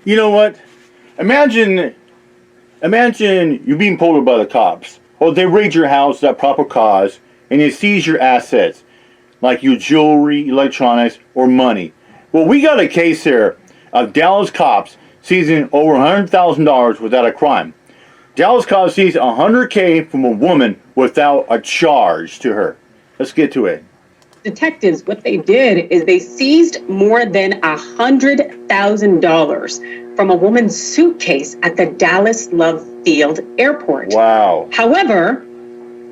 You know what? Imagine, imagine you being pulled over by the cops. Well, they raid your house without proper cause, and they seize your assets, like your jewelry, electronics, or money. Well, we got a case here of Dallas cops seizing over $100,000 without a crime. Dallas cops seized $100K from a woman without a charge to her. Let's get to it. Detectives, what they did is they seized more than $100,000 from a woman's suitcase at the Dallas Love Field Airport. Wow. However,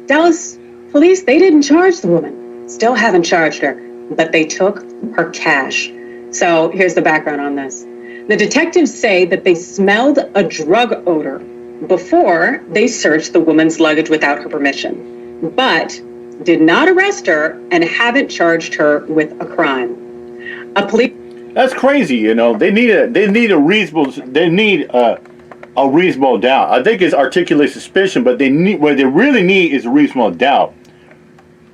Dallas police, they didn't charge the woman. Still haven't charged her, but they took her cash. So here's the background on this. The detectives say that they smelled a drug odor before they searched the woman's luggage without her permission, but did not arrest her and haven't charged her with a crime. That's crazy, you know. They need a reasonable doubt. I think it's articulate suspicion, but what they really need is a reasonable doubt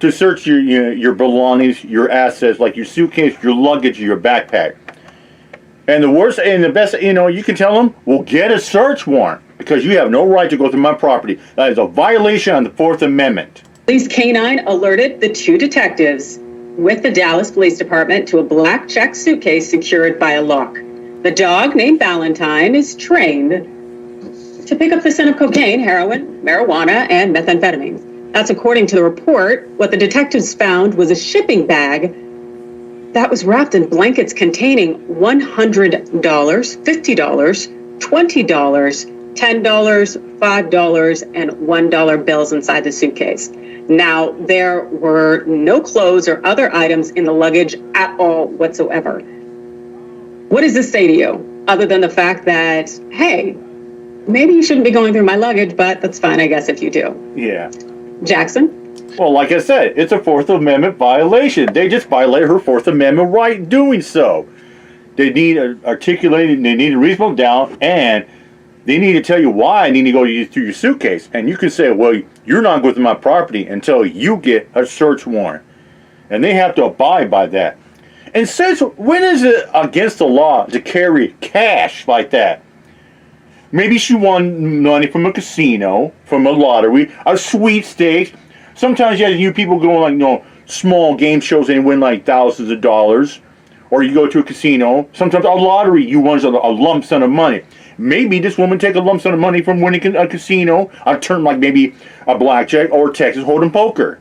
to search your belongings, your assets, like your suitcase, your luggage, your backpack. And the worst and the best, you can tell them, well, get a search warrant because you have no right to go through my property. That is a violation of the Fourth Amendment. Police K-9 alerted the two detectives with the Dallas Police Department to a black check suitcase secured by a lock. The dog, named Valentine, is trained to pick up the scent of cocaine, heroin, marijuana, and methamphetamine. That's according to the report. What the detectives found was a shipping bag that was wrapped in blankets containing $100, $50, $20, $10, $5, and $1 bills inside the suitcase. Now, there were no clothes or other items in the luggage at all whatsoever. What does this say to you, other than the fact that, hey, maybe you shouldn't be going through my luggage, but that's fine, I guess, if you do. Yeah. Jackson? Well, like I said, it's a Fourth Amendment violation. They just violated her Fourth Amendment right in doing so. They need articulated, they need a reasonable doubt, and they need to tell you why I need to go through your suitcase. And you can say, well, you're not going through my property until you get a search warrant. And they have to abide by that. And since when is it against the law to carry cash like that? Maybe she won money from a casino, from a lottery, a sweepstakes. Sometimes you people go on small game shows and win like thousands of dollars. Or you go to a casino. Sometimes a lottery, you win a lump sum of money. Maybe this woman take a lump sum of money from winning a casino, a term like maybe a blackjack or Texas Hold'em poker.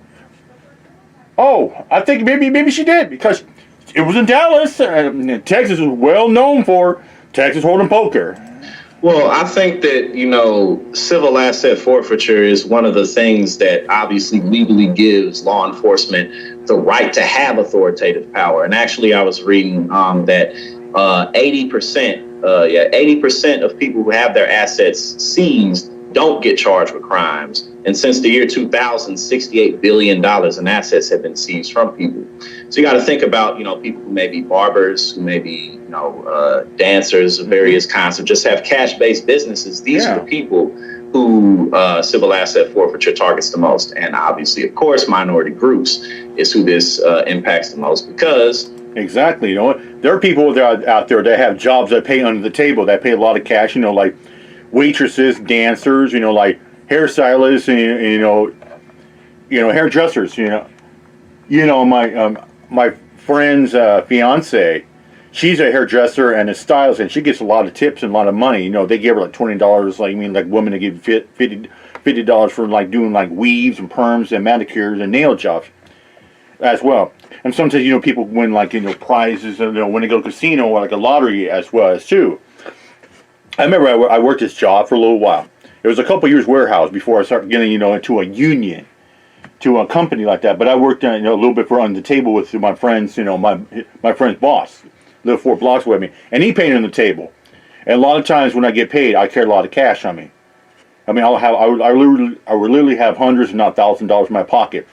Oh, I think maybe she did because it was in Dallas. Texas is well known for Texas Hold'em poker. Well, I think that, civil asset forfeiture is one of the things that obviously legally gives law enforcement the right to have authoritative power. And actually, I was reading that 80% of people who have their assets seized don't get charged with crimes. And since the year 2000, $68 billion in assets have been seized from people. So you got to think about, people who may be barbers, who may be, dancers of various kinds, who just have cash-based businesses. These are the people who civil asset forfeiture targets the most. And obviously, of course, minority groups is who this impacts the most because... Exactly. There are people out there that have jobs that pay under the table, that pay a lot of cash, like waitresses, dancers, like hairstylists, and, hairdressers, my friend's fiance, she's a hairdresser and a stylist, and she gets a lot of tips and a lot of money. They give her like $20, like women that give $50 for like doing like weaves and perms and manicures and nail jobs as well. And sometimes, people win like, prizes, when they go to a casino or like a lottery as well as too. I remember I worked this job for a little while. It was a couple years warehouse before I started getting, into a union, to a company like that. But I worked, a little bit on the table with my friends, my friend's boss, lived 4 blocks with me, and he paid on the table. And a lot of times when I get paid, I carry a lot of cash on me. I mean, I would literally have hundreds, if not $1,000 in my pocket.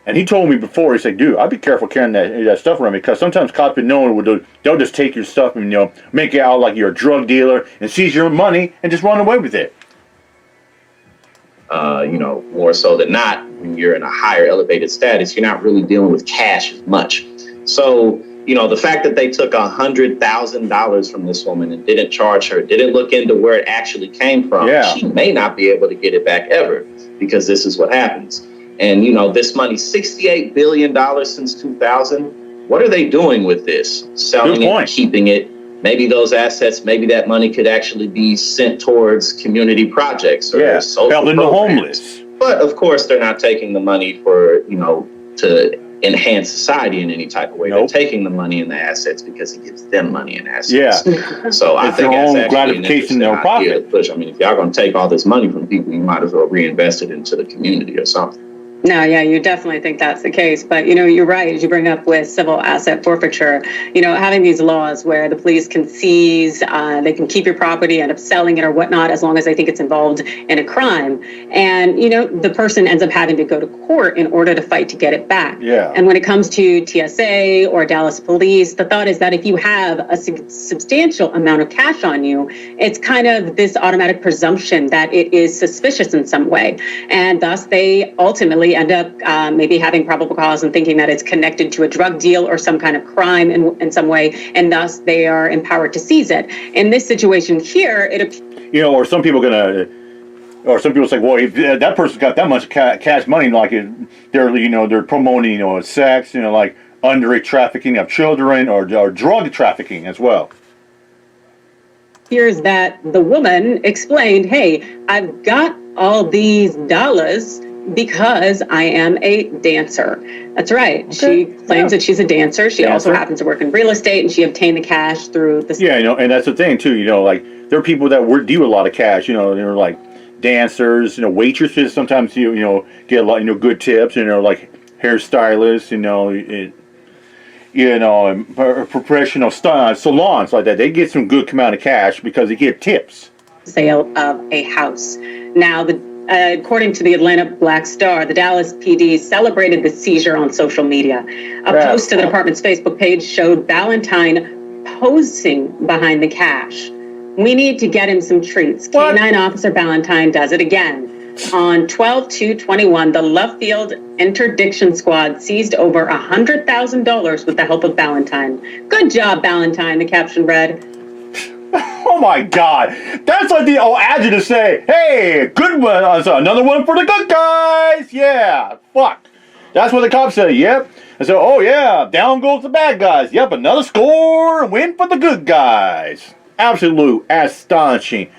And he told me before, he said, dude, I'd be careful carrying that stuff around me because sometimes cops would know they'll just take your stuff and, make it out like you're a drug dealer and seize your money and just run away with it. More so than not, when you're in a higher elevated status, you're not really dealing with cash as much. So You know, the fact that they took $100,000 from this woman and didn't charge her, didn't look into where it actually came from. Yeah. She may not be able to get it back ever, because this is what happens. And, you know, this money, $68 billion since 2000. What are they doing with this? Selling it, keeping it? Maybe those assets, maybe that money could actually be sent towards community projects or social helping the homeless. But of course, they're not taking the money for, you know, to enhance society in any type of way. They're taking the money and the assets because it gives them money and assets. Yeah. So I think that's actually gratification in their pocket. Push. I mean, if y'all gonna take all this money from people, you might as well reinvest it into the community or something. No, yeah, you definitely think that's the case. But, you know, you're right, as you bring up with civil asset forfeiture, you know, having these laws where the police can seize, they can keep your property, end up selling it or whatnot, as long as they think it's involved in a crime. And, you know, the person ends up having to go to court in order to fight to get it back. Yeah. And when it comes to TSA or Dallas police, the thought is that if you have a substantial amount of cash on you, it's kind of this automatic presumption that it is suspicious in some way. And thus they ultimately end up maybe having probable cause and thinking that it's connected to a drug deal or some kind of crime in some way, and thus they are empowered to seize it. In this situation here, you know, or some people say, well, if that person's got that much cash money, like they're promoting, you know, sex, you know, like underage trafficking of children or drug trafficking as well. appears that the woman explained, hey, I've got all these dollars because I am a dancer. That's right. Okay. She claims that she's a dancer. She also happens to work in real estate, and she obtained the cash through the... Yeah, you know, and that's the thing, too. You know, like, there are people that deal with a lot of cash. You know, they're like dancers, you know, waitresses. Sometimes, you know, get a lot, you know, good tips. You know, like hairstylists, and professional salons like that. They get some good amount of cash because they get tips. Sale of a house. Now, according to the Atlanta Black Star, the Dallas PD celebrated the seizure on social media. A post to the department's Facebook page showed Ballantyne posing behind the cash. We need to get him some treats. What? K9 Officer Ballantyne does it again. On 12/2/21, the Love Field Interdiction Squad seized over $100,000 with the help of Ballantyne. Good job, Ballantyne, the caption read. Oh my God. That's like the old adjutant say, hey, good one. Another one for the good guys. Yeah, fuck. That's what the cops say, yep. And so, oh yeah, down goes the bad guys. Yep, another score, win for the good guys. Absolute astonishing.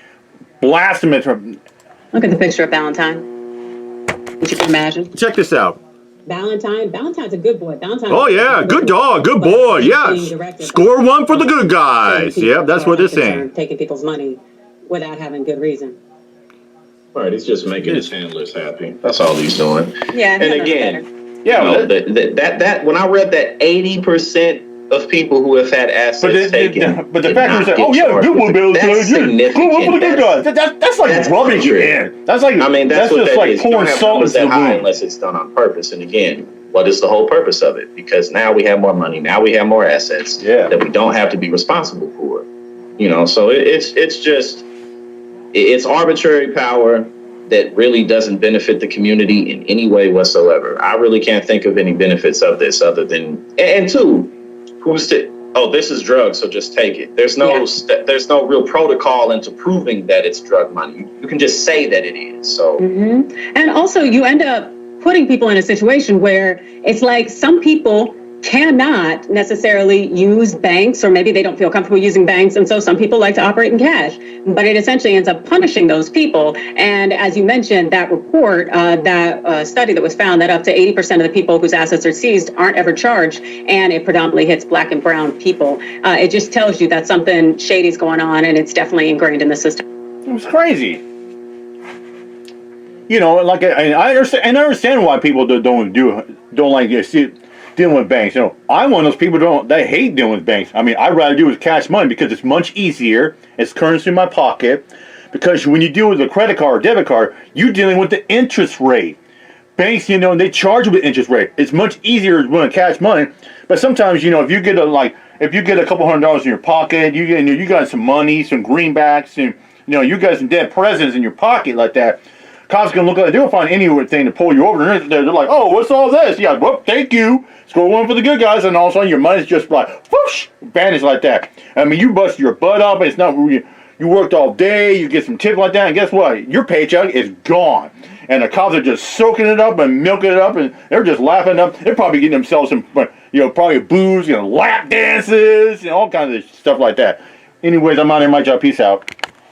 Blasphemous. Look at the picture of Ballantyne. If you can imagine. Check this out. Ballantyne's a good boy. Oh yeah, good dog, good boy, yes. Score one for the good guys. Yep, that's what they're saying. Taking people's money without having good reason. Right, he's just making his handlers happy. That's all he's doing. Yeah, and again, that when I read that 80% of people who have had assets taken, but the fact is, oh yeah, good one, Bill. That's significant. Good one for the good guys. That's like rubbing you in. That's like, I mean, that's just that like is. pouring salt into the wound. Unless it's done on purpose. And again, what is the whole purpose of it? Because now we have more money. Now we have more assets that we don't have to be responsible for. You know, so it's arbitrary power that really doesn't benefit the community in any way whatsoever. I really can't think of any benefits of this other than, and two, this is drugs, so just take it. There's no real protocol into proving that it's drug money. You can just say that it is. So, and also you end up putting people in a situation where it's like some people cannot necessarily use banks, or maybe they don't feel comfortable using banks, and so some people like to operate in cash. But it essentially ends up punishing those people. And as you mentioned, that report, that study that was found that up to 80% of the people whose assets are seized aren't ever charged, and it predominantly hits Black and brown people. It just tells you that something shady's going on, and it's definitely ingrained in the system. It was crazy. You know, like I understand why people don't like dealing with banks. You know, I'm one of those people that hate dealing with banks. I mean, I'd rather deal with cash money because it's much easier. It's currency in my pocket. Because when you deal with a credit card or debit card, you're dealing with the interest rate. Banks, you know, they charge you with interest rate. It's much easier when cash money. But sometimes, you know, if you get a couple $100 in your pocket, you got some money, some greenbacks, and you know, you got some dead presidents in your pocket like that. cops can look at it. They'll find anything to pull you over. They're like, oh, what's all this? Yeah, well, thank you. Score one for the good guys, and all of a sudden your money's just like, whoosh, vanished like that. I mean, you bust your butt up, and it's not you worked all day, you get some tip like that, and guess what? Your paycheck is gone. And the cops are just soaking it up and milking it up, and they're just laughing up. They're probably getting themselves some, probably booze, lap dances, and all kinds of stuff like that. Anyways, I'm out here. My job. Peace out.